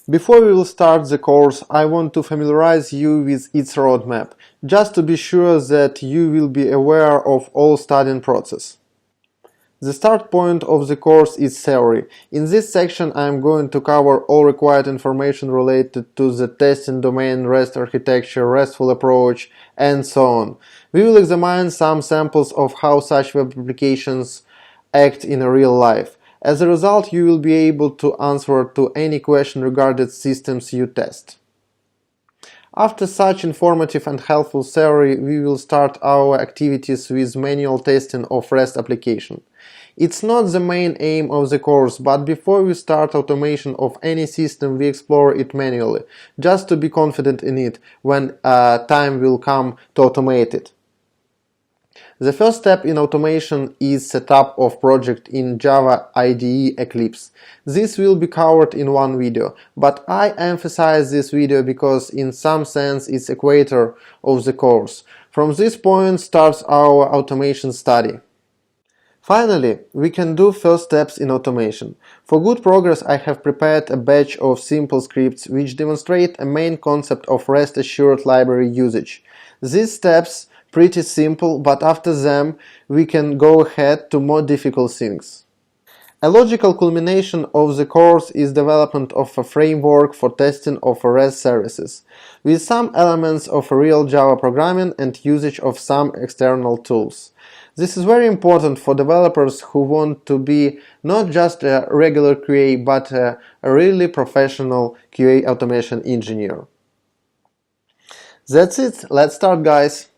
Before we will start the course, I want to familiarize you with its roadmap, just to be sure that you will be aware of all studying process. The start point of the course is theory. In this section I am going to cover all required information related to the testing domain, REST architecture, RESTful approach, and so on. We will examine some samples of how such web applications act in real life. As a result, you will be able to answer to any question regarding systems you test. After such informative and helpful theory, we will start our activities with manual testing of REST application. It's not the main aim of the course, but before we start automation of any system, we explore it manually, just to be confident in it when time will come to automate it. The first step in automation is setup of project in Java IDE Eclipse. This will be covered in one video, but I emphasize this video because in some sense it's equator of the course. From this point starts our automation study. Finally, we can do first steps in automation. For good progress, I have prepared a batch of simple scripts which demonstrate a main concept of REST assured library usage. These steps pretty simple, but after them we can go ahead to more difficult things. A logical culmination of the course is development of a framework for testing of REST services, with some elements of real Java programming and usage of some external tools. This is very important for developers who want to be not just a regular QA, but a really professional QA automation engineer. That's it, let's start, guys!